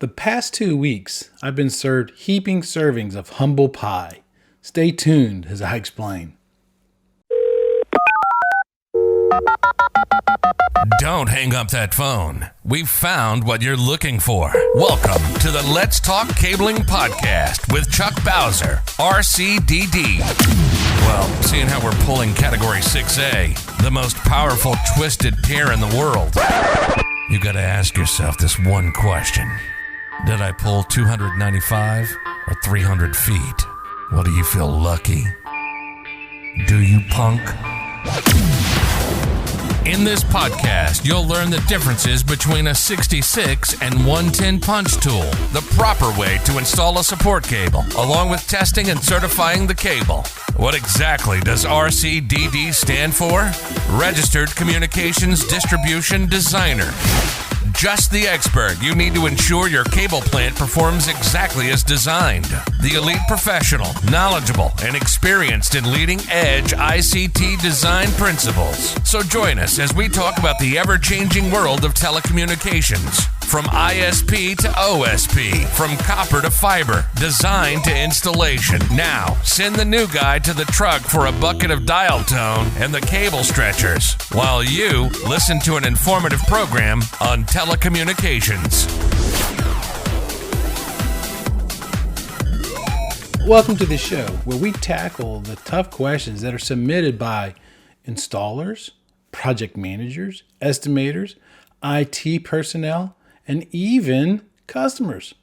The past 2 weeks, I've been served heaping servings of humble pie. Stay tuned as I explain. Don't hang up that phone. We've found what you're looking for. Welcome to the Let's Talk Cabling Podcast with Chuck Bowser, RCDD. Well, seeing how we're pulling Category 6A, the most powerful twisted pair in the world, you got to ask yourself this one question. Did I pull 295 or 300 feet? Well, do you feel lucky? Do you, punk? In this podcast, you'll learn the differences between a 66 and 110 punch tool, the proper way to install a support cable, along with testing and certifying the cable. What exactly does RCDD stand for? Registered Communications Distribution Designer. Just the expert you need to ensure your cable plant performs exactly as designed. The elite professional, knowledgeable, and experienced in leading-edge ICT design principles. So join us as we talk about the ever-changing world of telecommunications. From ISP to OSP, from copper to fiber, design to installation. Now, send the new guy to the truck for a bucket of dial tone and the cable stretchers, while you listen to an informative program on telecommunications. Welcome to the show where we tackle the tough questions that are submitted by installers, project managers, estimators, IT personnel, and even customers.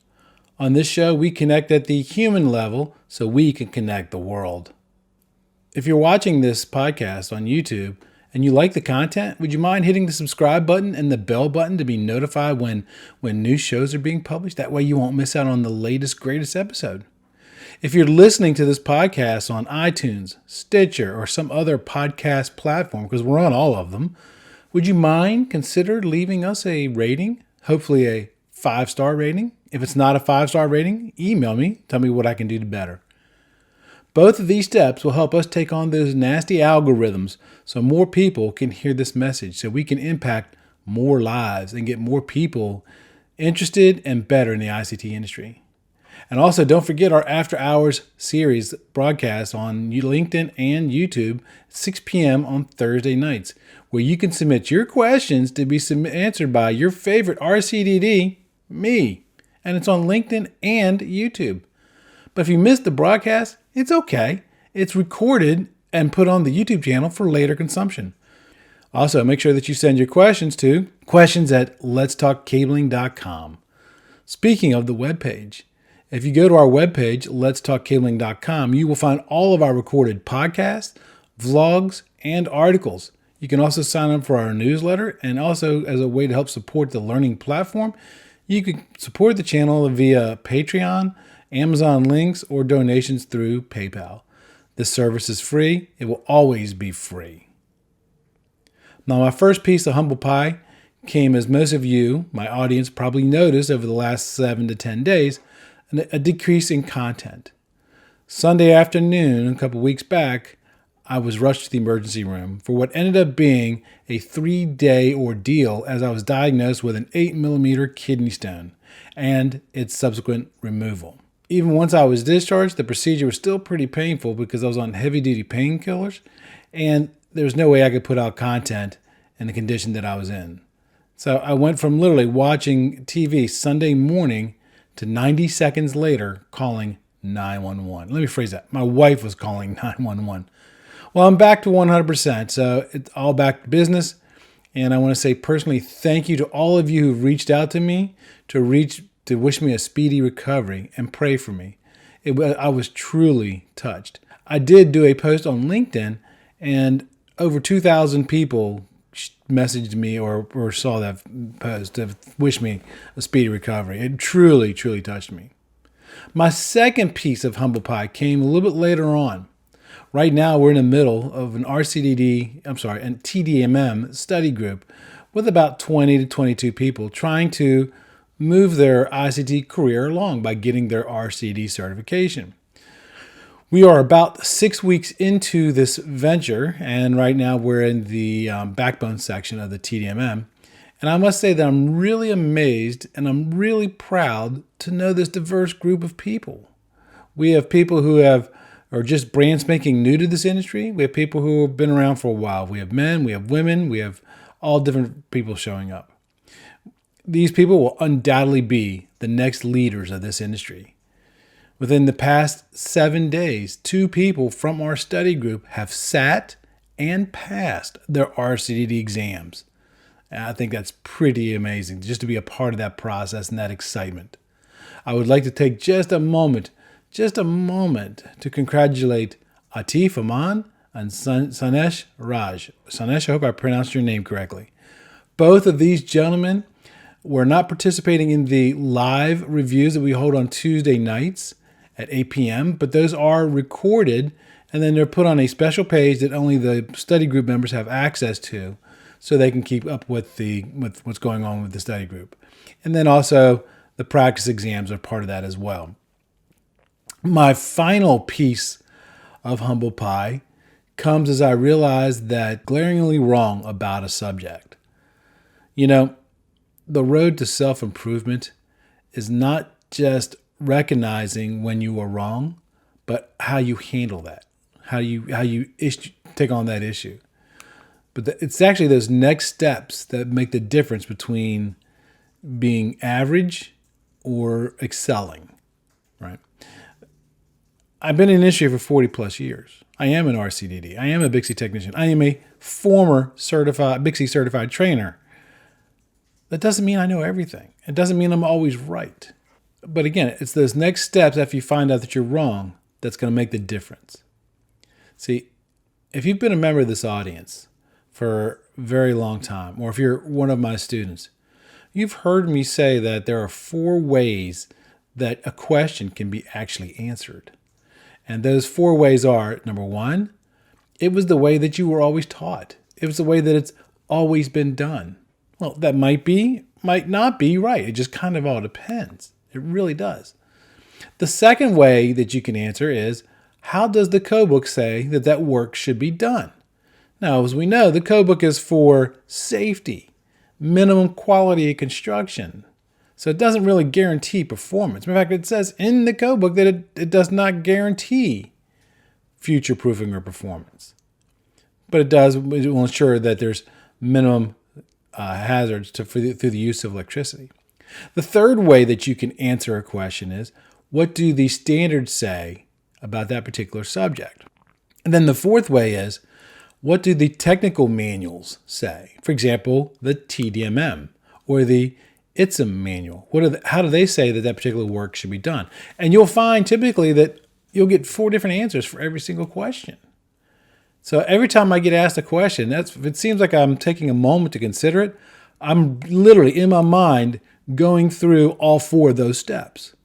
On this show, we connect at the human level so we can connect the world. If you're watching this podcast on YouTube and you like the content, would you mind hitting the subscribe button and the bell button to be notified when new shows are being published? That way you won't miss out on the latest, greatest episode. If you're listening to this podcast on iTunes, Stitcher, or some other podcast platform, because we're on all of them, would you mind consider leaving us a rating? Hopefully a 5-star rating. If it's not a 5-star rating, email me. Tell me what I can do to better. Both of these steps will help us take on those nasty algorithms so more people can hear this message, so we can impact more lives and get more people interested and better in the ICT industry. And also, don't forget our After Hours series broadcast on LinkedIn and YouTube at 6 p.m. on Thursday nights, where you can submit your questions to be answered by your favorite RCDD, me. And it's on LinkedIn and YouTube. But if you missed the broadcast, it's okay. It's recorded and put on the YouTube channel for later consumption. Also, make sure that you send your questions to questions@letstalkcabling.com. Speaking of the webpage, if you go to our webpage, letstalkcabling.com, you will find all of our recorded podcasts, vlogs, and articles. You can also sign up for our newsletter, and also as a way to help support the learning platform, you can support the channel via Patreon, Amazon links, or donations through PayPal. This service is free. It will always be free. Now, my first piece of humble pie came, as most of you, my audience, probably noticed over the last 7 to 10 days, a decrease in content. Sunday afternoon, a couple weeks back, I was rushed to the emergency room for what ended up being a 3-day ordeal as I was diagnosed with an 8-millimeter kidney stone and its subsequent removal. Even once I was discharged, the procedure was still pretty painful because I was on heavy-duty painkillers, and there was no way I could put out content in the condition that I was in. So I went from literally watching TV Sunday morning to 90 seconds later calling 911. Let me phrase that. My wife was calling 911. Well, I'm back to 100%, so it's all back to business. And I want to say personally thank you to all of you who reached out to me to wish me a speedy recovery and pray for me. I was truly touched. I did do a post on LinkedIn, and over 2,000 people messaged me or saw that post to wish me a speedy recovery. It truly, truly touched me. My second piece of humble pie came a little bit later on. Right now, we're in the middle of an TDMM study group with about 20 to 22 people trying to move their ICT career along by getting their RCD certification. We are about 6 weeks into this venture, and right now we're in the backbone section of the TDMM. And I must say that I'm really amazed and I'm really proud to know this diverse group of people. We have people who are just brand spanking new to this industry. We have people who have been around for a while. We have men, we have women, we have all different people showing up. These people will undoubtedly be the next leaders of this industry. Within the past 7 days, 2 people from our study group have sat and passed their RCDD exams. And I think that's pretty amazing just to be a part of that process and that excitement. I would like to take just a moment to congratulate Atif Aman and Sanesh Raj. Sanesh, I hope I pronounced your name correctly. Both of these gentlemen were not participating in the live reviews that we hold on Tuesday nights at 8 p.m., but those are recorded and then they're put on a special page that only the study group members have access to so they can keep up with what's going on with the study group. And then also the practice exams are part of that as well. My final piece of humble pie comes as I realize that glaringly wrong about a subject. You know, the road to self-improvement is not just recognizing when you are wrong, but how you handle that, how you take on that issue. But it's actually those next steps that make the difference between being average or excelling, right? I've been in the industry for 40 plus years. I am an RCDD. I am a Bixie technician. I am a former Bixie certified trainer. That doesn't mean I know everything. It doesn't mean I'm always right. But again, it's those next steps after you find out that you're wrong that's going to make the difference. See, if you've been a member of this audience for a very long time, or if you're one of my students, you've heard me say that there are 4 ways that a question can be actually answered. And those 4 ways are, number 1, it was the way that you were always taught. It was the way that it's always been done. Well, that might not be right. It just kind of all depends. It really does. The second way that you can answer is, how does the code book say that work should be done? Now, as we know, the code book is for safety, minimum quality of construction. So it doesn't really guarantee performance. In fact, it says in the code book that it does not guarantee future proofing or performance. But it will ensure that there's minimum hazards through the use of electricity. The third way that you can answer a question is, what do the standards say about that particular subject? And then the fourth way is, what do the technical manuals say? For example, the TDMM or the ITSM manual. How do they say that particular work should be done? And you'll find typically that you'll get 4 different answers for every single question. So every time I get asked a question, if it seems like I'm taking a moment to consider it, I'm literally in my mind going through all 4 of those steps,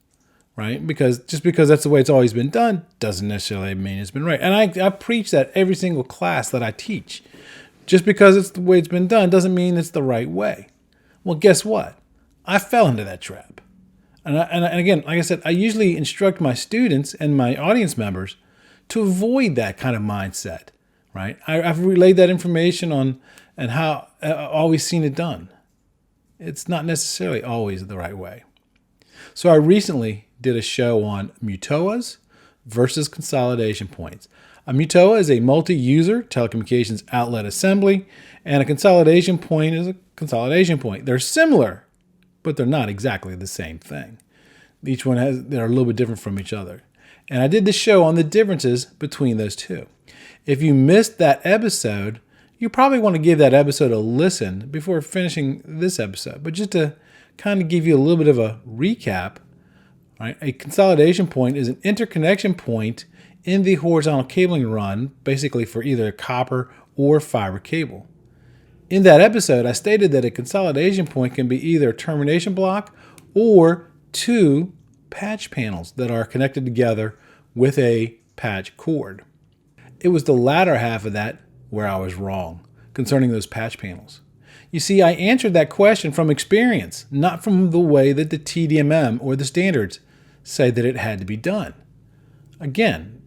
right? Because just because that's the way it's always been done doesn't necessarily mean it's been right. And I preach that every single class that I teach. Just because it's the way it's been done doesn't mean it's the right way. Well, guess what? I fell into that trap. And again, like I said, I usually instruct my students and my audience members to avoid that kind of mindset, right? I've relayed that information on and how I've always seen it done. It's not necessarily always the right way. So I recently did a show on MUTOAs versus consolidation points. A MUTOA is a multi-user telecommunications outlet assembly, and a consolidation point is a consolidation point. They're similar, but they're not exactly the same thing. They're a little bit different from each other. And I did the show on the differences between those two. If you missed that episode, you probably want to give that episode a listen before finishing this episode. But just to kind of give you a little bit of a recap, right? A consolidation point is an interconnection point in the horizontal cabling run, basically for either copper or fiber cable. In that episode, I stated that a consolidation point can be either a termination block or 2 patch panels that are connected together with a patch cord. It was the latter half of that where I was wrong concerning those patch panels. You see, I answered that question from experience, not from the way that the TDMM or the standards say that it had to be done. Again,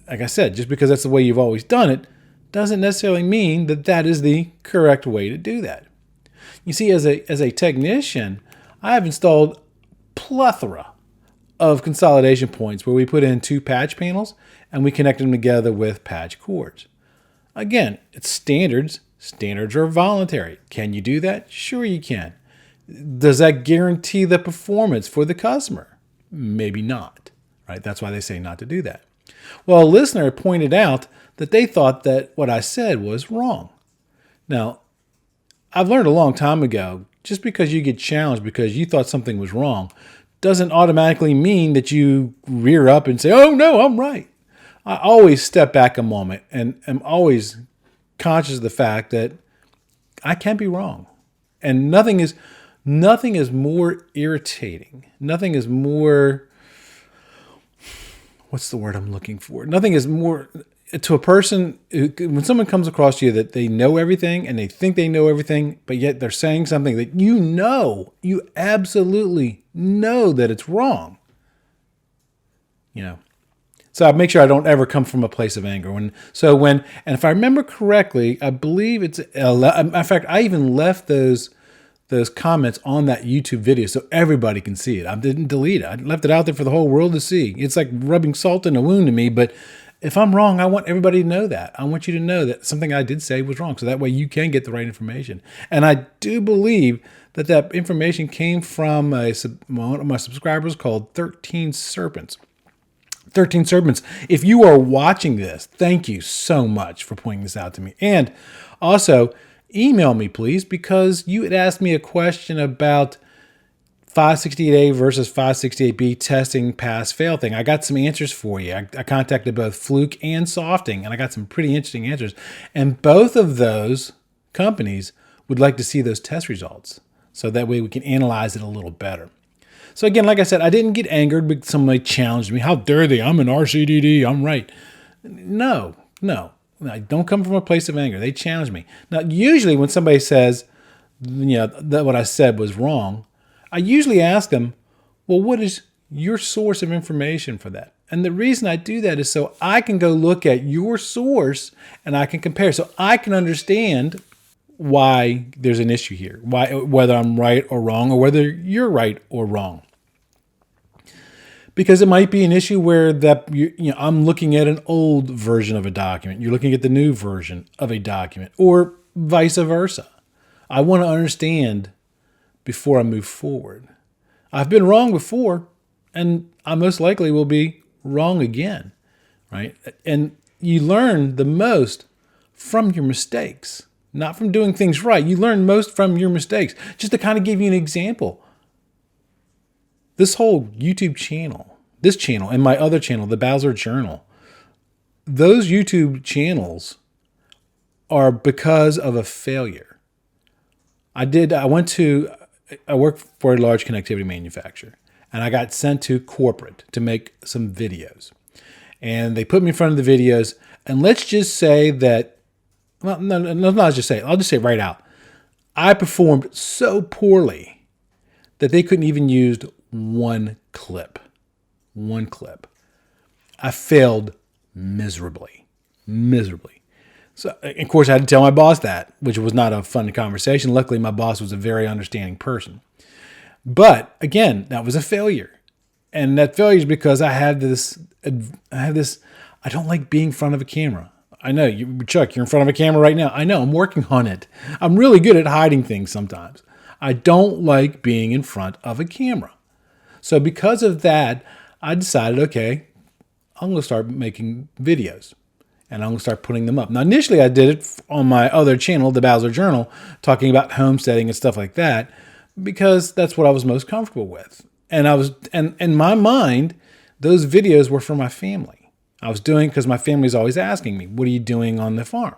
like I said, just because that's the way you've always done it, doesn't necessarily mean that is the correct way to do that. You see, as a technician, I have installed plethora of consolidation points where we put in 2 patch panels and we connect them together with patch cords. Again, it's standards. Standards are voluntary. Can you do that? Sure you can. Does that guarantee the performance for the customer? Maybe not, right? That's why they say not to do that. Well, a listener pointed out that they thought that what I said was wrong. Now, I've learned a long time ago, just because you get challenged because you thought something was wrong doesn't automatically mean that you rear up and say, oh no, I'm right. I always step back a moment and am always conscious of the fact that I can be wrong. And nothing is more irritating. Nothing is more, what's the word I'm looking for? Nothing is more, to a person, when someone comes across you that they know everything and they think they know everything, but yet they're saying something that you absolutely know that it's wrong. So I make sure I don't ever come from a place of anger. And if I remember correctly, I believe in fact, I even left those comments on that YouTube video so everybody can see it. I didn't delete it. I left it out there for the whole world to see. It's like rubbing salt in a wound to me, but if I'm wrong, I want everybody to know that. I want you to know that something I did say was wrong, so that way you can get the right information. And I do believe that information came from one of my subscribers called 13 Serpents. 13 Serpents. If you are watching this, thank you so much for pointing this out to me. And also, email me, please, because you had asked me a question about 568A versus 568B testing pass-fail thing. I got some answers for you. I contacted both Fluke and Softing, and I got some pretty interesting answers. And both of those companies would like to see those test results, so that way we can analyze it a little better. So again, like I said, I didn't get angered because somebody challenged me. How dare they? I'm an RCDD. I'm right. No. I don't come from a place of anger. They challenge me. Now, usually when somebody says, that what I said was wrong, I usually ask them, well, what is your source of information for that? And the reason I do that is so I can go look at your source and I can compare. So I can understand why there's an issue here, whether I'm right or wrong, or whether you're right or wrong. Because it might be an issue where I'm looking at an old version of a document. You're looking at the new version of a document, or vice versa. I want to understand before I move forward. I've been wrong before, and I most likely will be wrong again, right? And you learn the most from your mistakes, not from doing things right. You learn most from your mistakes. Just to kind of give you an example, this whole YouTube channel, this channel, and my other channel, the Bowser Journal, those YouTube channels are because of a failure. I work for a large connectivity manufacturer, and I got sent to corporate to make some videos. And they put me in front of the videos, and let's just say that, well, no, let's just say it. I'll just say it right out. I performed so poorly that they couldn't even use one clip. I failed miserably. So, of course, I had to tell my boss that, which was not a fun conversation. Luckily, my boss was a very understanding person. But again, that was a failure. And that failure is because I have this, I don't like being in front of a camera. I know, Chuck, you're in front of a camera right now. I know, I'm working on it. I'm really good at hiding things sometimes. I don't like being in front of a camera. So because of that, I decided, okay, I'm going to start making videos. And I'm going to start putting them up. Now, initially, I did it on my other channel, the Bowser Journal, talking about homesteading and stuff like that, because that's what I was most comfortable with. And in my mind, those videos were for my family. I was doing because my family's always asking me, what are you doing on the farm?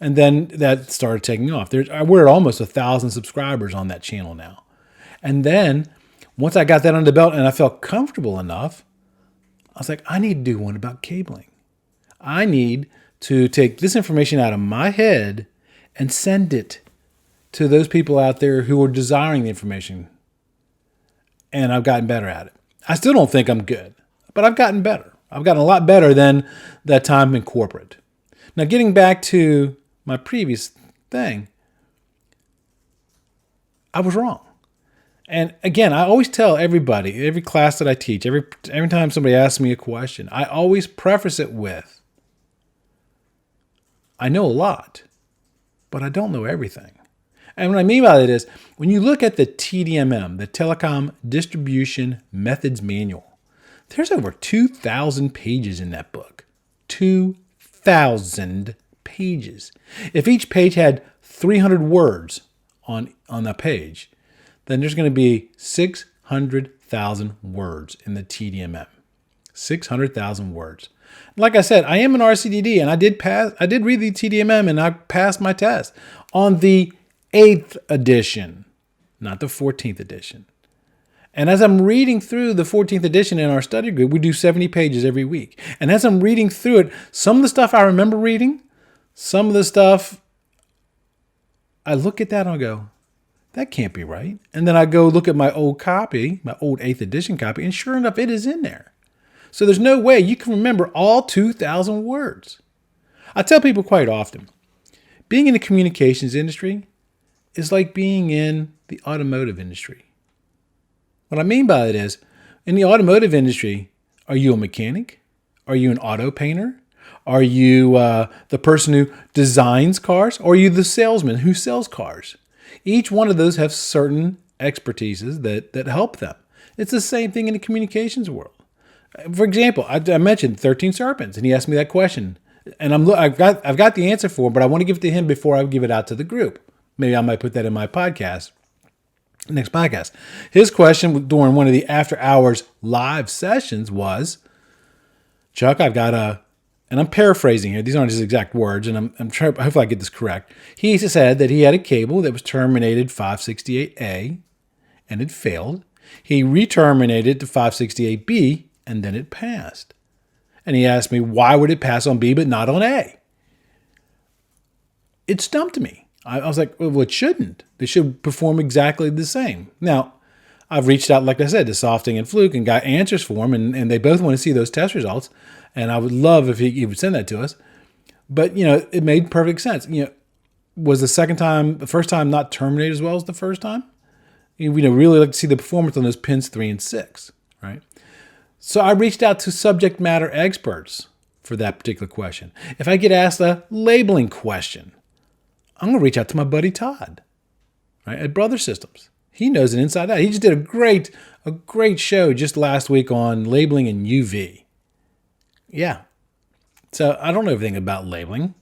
And then that started taking off. We're at almost 1,000 subscribers on that channel now. And then once I got that under the belt and I felt comfortable enough, I was like, I need to do one about cabling. I need to take this information out of my head and send it to those people out there who are desiring the information. And I've gotten better at it. I still don't think I'm good, but I've gotten better. I've gotten a lot better than that time in corporate. Now, getting back to my previous thing, I was wrong. And again, I always tell everybody, every class that I teach, every time somebody asks me a question, I always preface it with, I know a lot, but I don't know everything. And what I mean by that is, when you look at the TDMM, the Telecom Distribution Methods Manual, there's over 2,000 pages in that book. 2,000 pages. If each page had 300 words on that page, then there's going to be 600,000 words in the TDMM. 600,000 words. Like I said, I am an RCDD, and I did read the TDMM, and I passed my test on the 8th edition, not the 14th edition. And as I'm reading through the 14th edition in our study group, we do 70 pages every week. And as I'm reading through it, some of the stuff I remember reading, some of the stuff, I look at that and I go, that can't be right. And then I go look at my old copy, my old 8th edition copy, and sure enough, it is in there. So there's no way you can remember all 2,000 words. I tell people quite often, being in the communications industry is like being in the automotive industry. What I mean by it is, in the automotive industry, are you a mechanic? Are you an auto painter? Are you the person who designs cars? Or are you the salesman who sells cars? Each one of those have certain expertises that help them. It's the same thing in the communications world. For example, I mentioned 13 serpents, and he asked me that question, and I've got the answer for him, but I want to give it to him before I give it out to the group. Maybe I might put that in my podcast, next podcast. His question during one of the after hours live sessions was, Chuck, and I'm paraphrasing here. These aren't his exact words, and I'm trying. Hopefully, I get this correct. He said that he had a cable that was terminated 568A, and it failed. He re-terminated to 568B, and then it passed. And he asked me, why would it pass on B but not on A? It stumped me. I was like, well, it shouldn't. They should perform exactly the same. Now, I've reached out, like I said, to Softing and Fluke and got answers for them, and they both want to see those test results. And I would love if he would send that to us. But, it made perfect sense. Was the first time not terminated as well as the first time? We really like to see the performance on those pins 3 and 6, right? So I reached out to subject matter experts for that particular question. If I get asked a labeling question, I'm going to reach out to my buddy Todd, right, at Brother Systems. He knows it inside out. He just did a great show just last week on labeling and UV. Yeah. So I don't know everything about labeling,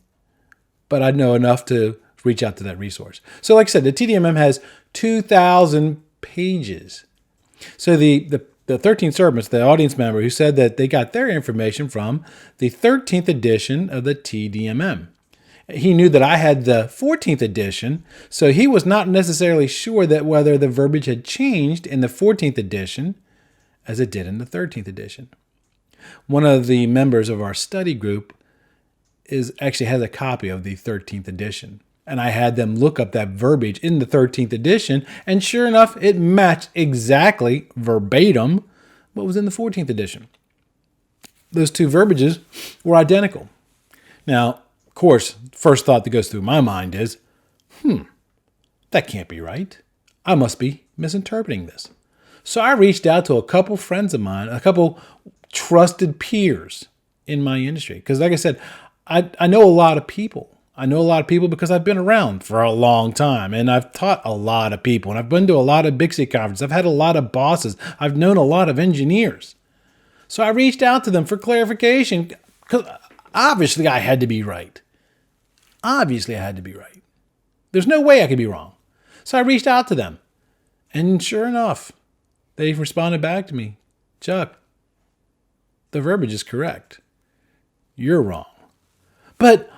but I know enough to reach out to that resource. So like I said, the TDMM has 2,000 pages. So the 13 servants, the audience member who said that they got their information from the 13th edition of the TDMM. He knew that I had the 14th edition, so he was not necessarily sure that whether the verbiage had changed in the 14th edition as it did in the 13th edition. One of the members of our study group actually has a copy of the 13th edition. And I had them look up that verbiage in the 13th edition, and sure enough, it matched exactly verbatim what was in the 14th edition. Those two verbiages were identical. Now, of course, first thought that goes through my mind is, that can't be right. I must be misinterpreting this. So I reached out to a couple friends of mine, a couple trusted peers in my industry. Because like I said, I know a lot of people. I know a lot of people because I've been around for a long time, and I've taught a lot of people, and I've been to a lot of Bixie conferences. I've had a lot of bosses. I've known a lot of engineers. So I reached out to them for clarification because obviously I had to be right. Obviously I had to be right. There's no way I could be wrong. So I reached out to them, and sure enough, they responded back to me, Chuck, the verbiage is correct. You're wrong. But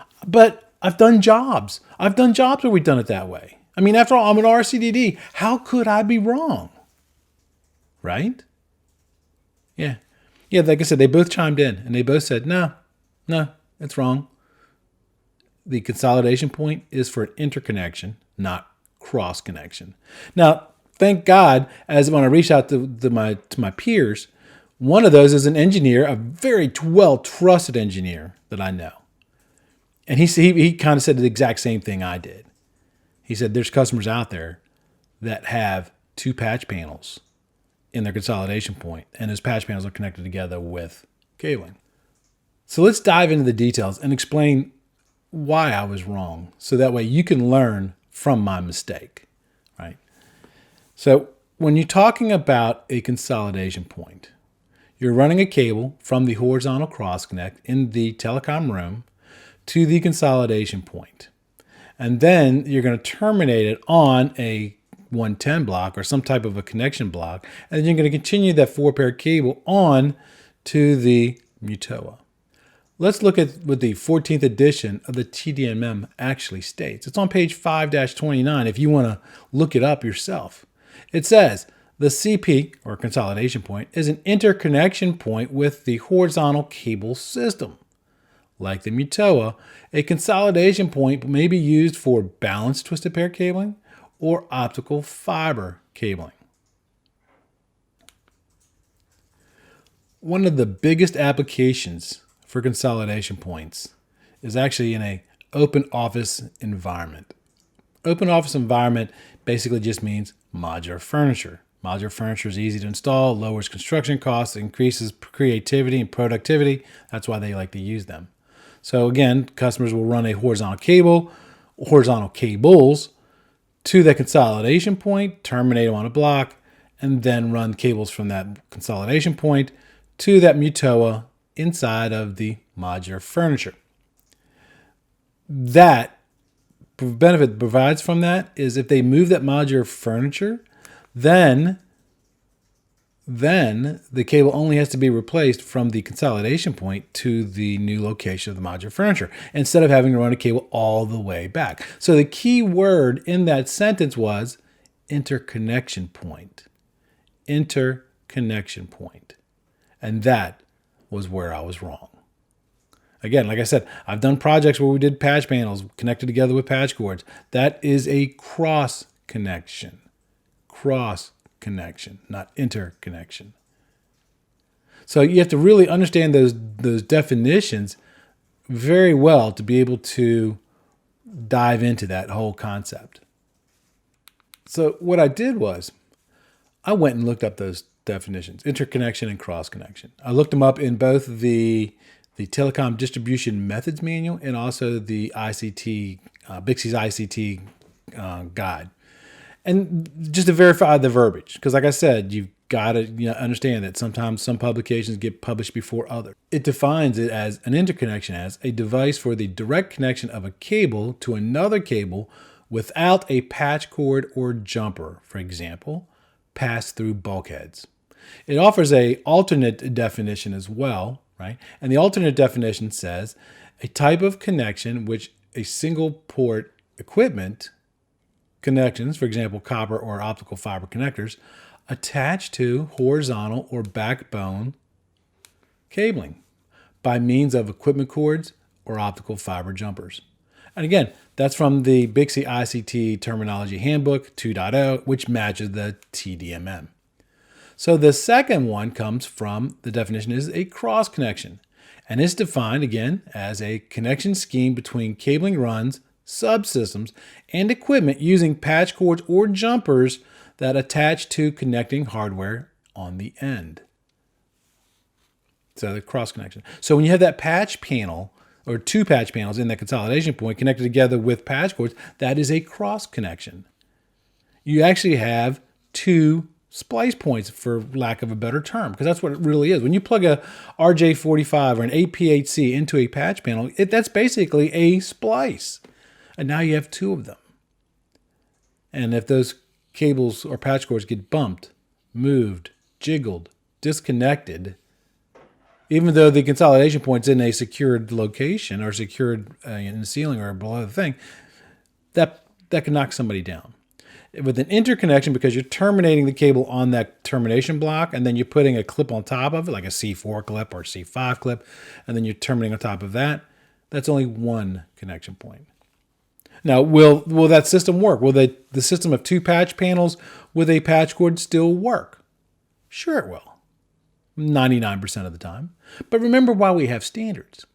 I've done jobs. I've done jobs where we've done it that way. I mean, after all, I'm an RCDD. How could I be wrong? Right? Yeah. Yeah, like I said, they both chimed in, and they both said, no, it's wrong. The consolidation point is for an interconnection, not cross connection. Now, thank God, as when I reached out to my peers, one of those is an engineer, a very well-trusted engineer that I know. And he kind of said the exact same thing I did. He said, there's customers out there that have 2 patch panels in their consolidation point, and those patch panels are connected together with cabling. So let's dive into the details and explain why I was wrong, so that way you can learn from my mistake, right? So when you're talking about a consolidation point, you're running a cable from the horizontal cross connect in the telecom room to the consolidation point. And then you're going to terminate it on a 110 block or some type of a connection block. And then you're going to continue that 4-pair cable on to the Mutoa. Let's look at what the 14th edition of the TDMM actually states. It's on page 5-29 if you want to look it up yourself. It says, the CP, or consolidation point, is an interconnection point with the horizontal cable system. Like the Mutoa, a consolidation point may be used for balanced twisted pair cabling or optical fiber cabling. One of the biggest applications for consolidation points is actually in an open office environment. Open office environment basically just means modular furniture. Modular furniture is easy to install, lowers construction costs, increases creativity and productivity. That's why they like to use them. So again, customers will run a horizontal cable, horizontal cables to the consolidation point, terminate them on a block, and then run cables from that consolidation point to that Mutoa inside of the modular furniture. That benefit provides from that is if they move that modular furniture, then the cable only has to be replaced from the consolidation point to the new location of the modular furniture instead of having to run a cable all the way back. So the key word in that sentence was interconnection point. Interconnection point. And that was where I was wrong. Again, like I said, I've done projects where we did patch panels connected together with patch cords. That is a cross connection. Cross connection, not interconnection. So you have to really understand those definitions very well to be able to dive into that whole concept. So what I did was I went and looked up those definitions, interconnection and cross connection. I looked them up in both the Telecom Distribution Methods Manual and also the ICT, Bixie's ICT guide. And just to verify the verbiage, because like I said, you've got to understand that sometimes some publications get published before others. It defines it as an interconnection as a device for the direct connection of a cable to another cable without a patch cord or jumper, for example, pass-through bulkheads. It offers an alternate definition as well, right? And the alternate definition says a type of connection which a single port equipment connections, for example, copper or optical fiber connectors, attached to horizontal or backbone cabling by means of equipment cords or optical fiber jumpers. And again, that's from the Bixie ICT Terminology Handbook 2.0, which matches the TDMM. So the second one comes from, the definition is a cross connection. And it's defined, again, as a connection scheme between cabling runs, subsystems, and equipment using patch cords or jumpers that attach to connecting hardware on the end. So the cross connection. So when you have that patch panel or 2 patch panels in that consolidation point connected together with patch cords, that is a cross connection. You actually have 2 splice points, for lack of a better term, because that's what it really is. When you plug a RJ45 or an APHC into a patch panel, that's basically a splice. And now you have 2 of them. And if those cables or patch cords get bumped, moved, jiggled, disconnected, even though the consolidation point's in a secured location or secured in the ceiling or below the thing, that can knock somebody down. With an interconnection, because you're terminating the cable on that termination block, and then you're putting a clip on top of it, like a C4 clip or C5 clip, and then you're terminating on top of that, that's only 1 connection point. Now, will that system work? Will the system of 2 patch panels with a patch cord still work? Sure it will, 99% of the time. But remember why we have standards.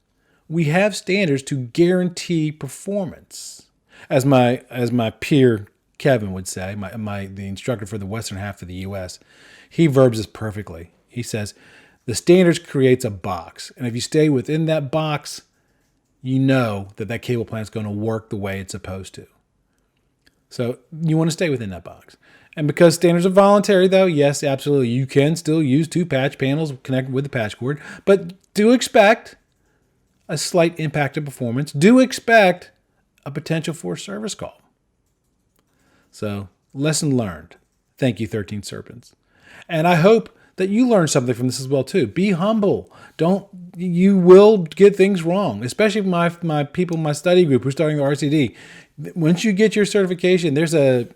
We have standards to guarantee performance. As my peer Kevin would say, the instructor for the western half of the U.S., he verbs this perfectly. He says, the standards creates a box. And if you stay within that box, you know that cable plan is going to work the way it's supposed to. So you want to stay within that box. And because standards are voluntary, though, yes, absolutely, you can still use 2 patch panels connected with the patch cord. But do expect a slight impact of performance. Do expect a potential for a service call. So, lesson learned. Thank you, 13 Serpents. And I hope that you learn something from this as well, too. Be humble. You will get things wrong, especially my people in my study group who are starting the RCD. Once you get your certification, there's a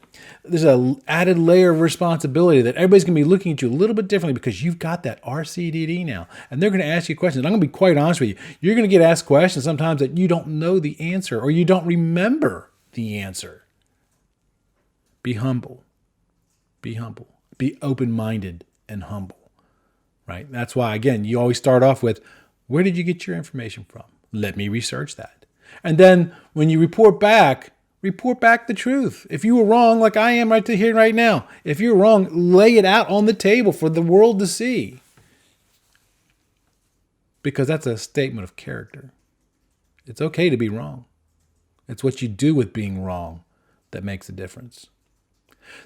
added layer of responsibility that everybody's going to be looking at you a little bit differently because you've got that RCDD now. And they're going to ask you questions. I'm going to be quite honest with you. You're going to get asked questions sometimes that you don't know the answer or you don't remember the answer. Be humble. Be humble. Be open-minded and humble, right? That's why, again, you always start off with, where did you get your information from? Let me research that. And then when you report back the truth. If you were wrong, like I am right now, if you're wrong, lay it out on the table for the world to see. Because that's a statement of character. It's okay to be wrong. It's what you do with being wrong that makes a difference.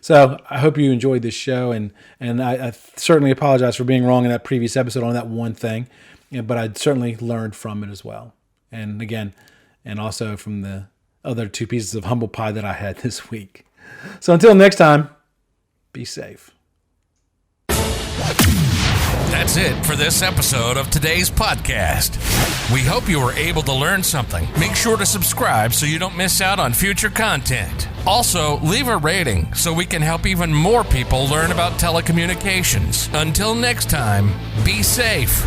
So I hope you enjoyed this show, and I certainly apologize for being wrong in that previous episode on that one thing, but I certainly learned from it as well. And again, and also from the other 2 pieces of humble pie that I had this week. So until next time, be safe. That's it for this episode of today's podcast. We hope you were able to learn something. Make sure to subscribe so you don't miss out on future content. Also, leave a rating so we can help even more people learn about telecommunications. Until next time, be safe.